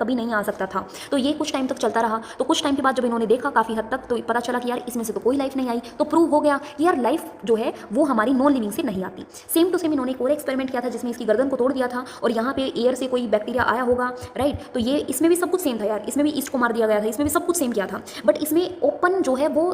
कभी नहीं आ सकता था। तो ये कुछ टाइम तक चलता रहा। तो कुछ टाइम के बाद जब इन्होंने देखा काफ़ी हद तक, तो पता चला कि यार इसमें से तो कोई लाइफ नहीं आई। तो प्रूव हो गया कि यार लाइफ जो है वो हमारी नॉन लिविंग से नहीं आती। सेम टू सेम इन्होंने एक और एक्सपेरिमेंट किया था जिसमें इसकी गर्दन को तोड़ दिया था और यहाँ पे एयर से कोई बैक्टीरिया आया होगा, राइट। तो ये इसमें भी सब कुछ सेम था यार, इसमें भी ईस्ट को मार दिया गया था, इसमें भी सब कुछ सेम किया था। बट इसमें ओपन जो है वो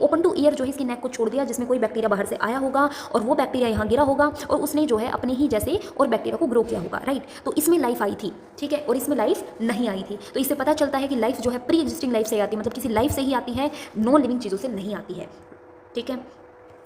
ओपन टू एयर जो है इसकी नेक को छोड़ दिया, जिसमें कोई बैक्टीरिया बाहर से आया होगा और वो बैक्टीरिया यहाँ गिरा होगा और उसने जो है अपने ही जैसे और बैक्टीरिया को ग्रो किया होगा, राइट। तो इसमें लाइफ आई थी, ठीक है, और इसमें लाइफ नहीं आई थी। तो इससे पता चलता है कि लाइफ जो है प्री एग्जिस्टिंग लाइफ से आती है, मतलब किसी लाइफ से ही आती है, नॉन लिविंग चीज़ों से नहीं आती है, ठीक है।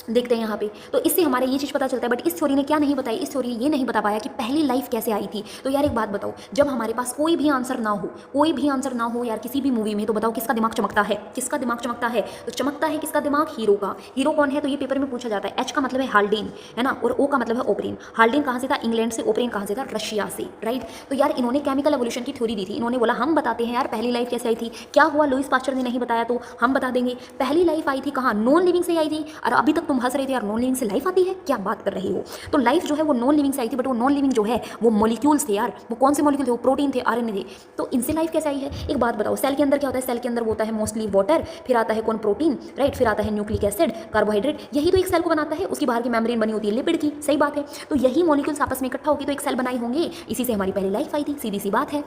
देखते हैं यहाँ पे, तो इससे हमारे ये चीज़ पता चलता है। बट इस थ्योरी ने क्या नहीं बताया, इस थ्योरी ने ये नहीं बता पाया कि पहली लाइफ कैसे आई थी। तो यार एक बात बताओ, जब हमारे पास कोई भी आंसर ना हो, कोई भी आंसर ना हो यार किसी भी मूवी में, तो बताओ किसका दिमाग चमकता है, किसका दिमाग चमकता है? तो चमकता है किसका दिमाग? हीरो का। हीरो कौन है? तो ये पेपर में पूछा जाता है। एच का मतलब है हाल्डेन, है ना, और ओ का मतलब है ओपरेन। हाल्डेन कहाँ से था? इंग्लैंड से। ओपरेन कहाँ से था? रशिया से, राइट। तो यार इन्होंने केमिकल एवोल्यूशन की थ्योरी दी थी। इन्होंने बोला हम बताते हैं यार पहली लाइफ कैसे आई थी। क्या हुआ? लुईस पास्चर ने नहीं बताया तो हम बता देंगे। पहली लाइफ आई थी कहाँ? नॉन लिविंग से आई थी। और अभी तक तुम हंस रहे थे यार, नॉन लिविंग से लाइफ आती है, क्या बात कर रही हो? तो लाइफ जो है वो नॉन लिविंग से आई थी, बट वो नॉन लिविंग जो है वो मॉलिक्यूल्स थे यार। वो कौन से मॉलिक्यूल थे? वो प्रोटीन थे, आरएनए थे। तो इनसे लाइफ कैसे आई है? एक बात बताओ, सेल के अंदर क्या होता है? सेल के अंदर वो होता है मोस्टली वाटर, फिर आता है कौन? प्रोटीन, राइट, फिर आता है न्यूक्लिक एसिड, कार्बोहाइड्रेट। यही तो एक सेल को बनाता है। उसकी बाहर की मेम्ब्रेन बनी होती है लिपिड की, सही बात है। तो यही मॉलिक्यूल्स आपस में इकट्ठा होकर तो एक सेल बनाई होंगे, इसी से हमारी पहली लाइफ आई थी, सीधी सी बात है,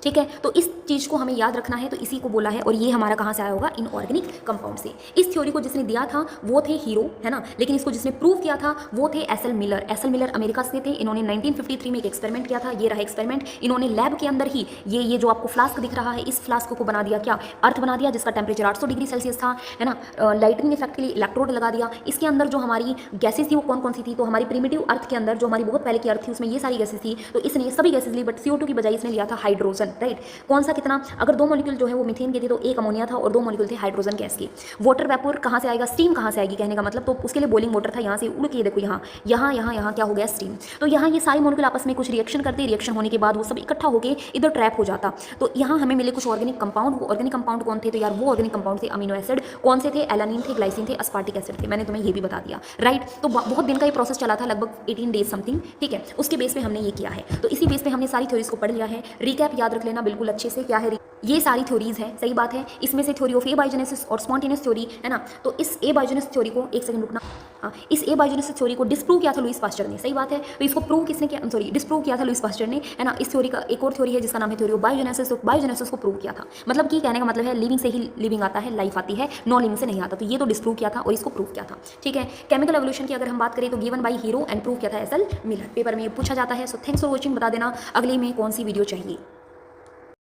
ठीक है। तो इस चीज़ को हमें याद रखना है, तो इसी को बोला है। और ये हमारा कहाँ से आया होगा? इनऑर्गेनिक कंपाउंड से। इस थ्योरी को जिसने दिया था वो थे हीरो, है ना, लेकिन इसको जिसने प्रूव किया था वो थे SL Miller. SL Miller America से थे। इन्होंने 1953 में एक एक्सपेरिमेंट किया था। ये रहा एक्सपेरिमेंट। इन्होंने लैब के अंदर ही ये जो आपको फ्लास्क दिख रहा है, इस फ्लास्क को बना दिया क्या? अर्थ बना दिया, जिसका टेम्परेचर 800 डिग्री सेल्सियस था, है ना। लाइटनिंग इफेक्ट के लिए इलेक्ट्रोड लगा दिया। इसके अंदर जो हमारी गैसेज थी वो कौन कौन सी थी? तो हमारी प्रिमिटिव अर्थ के अंदर जो हमारी बहुत पहले की अर्थ थी उसमें ये सारी गैसेज थी। तो इसने सभी गैसेज ली, बट CO2 की बजाय इसने लिया था हाइड्रोजन, राइट। कौन सा? कितना? अगर दो मॉलिक्यूल जो है वो मीथेन के थे तो एक अमोनिया था और दो मॉलिक्यूल थे हाइड्रोजन गैस के। वाटर वेपोर कहाँ से आएगा? स्टीम कहाँ से आएगी कहने का मतलब, तो उसके लिए बॉइलिंग वाटर था, यहाँ से उड़ के देखो यहाँ क्या हो गया? स्टीम। तो यहाँ ये सारे मॉलिक्यूल आपस में कुछ रिएक्शन करते, रिएक्शन होने के बाद वो सब इकट्ठा होकर इधर ट्रैप हो जाता। तो यहाँ हमें मिले कुछ ऑर्गेनिक कंपाउंड। वो ऑर्गेनिक कंपाउंड कौन थे? तो यार वो ऑर्गेनिक कंपाउंड थे अमीनो एसिड। कौन से थे? एलानिन थे, ग्लाइसिन थे, अस्पार्टिक एसिड थे। मैंने तुम्हें ये भी बता दिया, राइट। तो बहुत दिन का ये प्रोसेस चला था, लगभग 18 डेज समथिंग, ठीक है। उसके बेस पे हमने ये किया है। तो इसी बेस पे हमने सारी थ्योरीज को पढ़ लिया है। रिकैप याद रख लेना बिल्कुल अच्छे से, क्या है ये सारी थ्योरीज है, सही बात है। इसमें से थ्योरी ऑफ एबायोजेनेसिस और स्पॉन्टेनियस थ्योरी, है ना। तो इस एबायोजेनेसिस थ्योरी को, एक सेकंड रुकना, इस एबायोजेनेसिस थ्योरी को डिस्प्रूव किया था लुईस पास्चर ने, सही बात है। तो इसको प्रूव किसने किया? सॉरी, डिस्प्रूव किया था लुईस पास्चर ने, है ना। इस थ्योरी का एक और थ्योरी है जिसका नाम है थ्योरी ऑफ बायोजेनेसिस। तो बायोजेनेसिस को प्रूव किया था, मतलब कि कहने का मतलब है लिविंग से ही लिविंग आता है, लाइफ आती है, नॉन लिविंग से नहीं आता। तो ये तो डिस्प्रूव किया था और इसको प्रूव किया था, ठीक है। केमिकल एवोल्यूशन की अगर हम बात करें तो given by hero and prove किया था एसएल मिलर। पेपर में ये पूछा जाता है। So thanks for watching. बता देना अगले में कौन सी वीडियो चाहिए।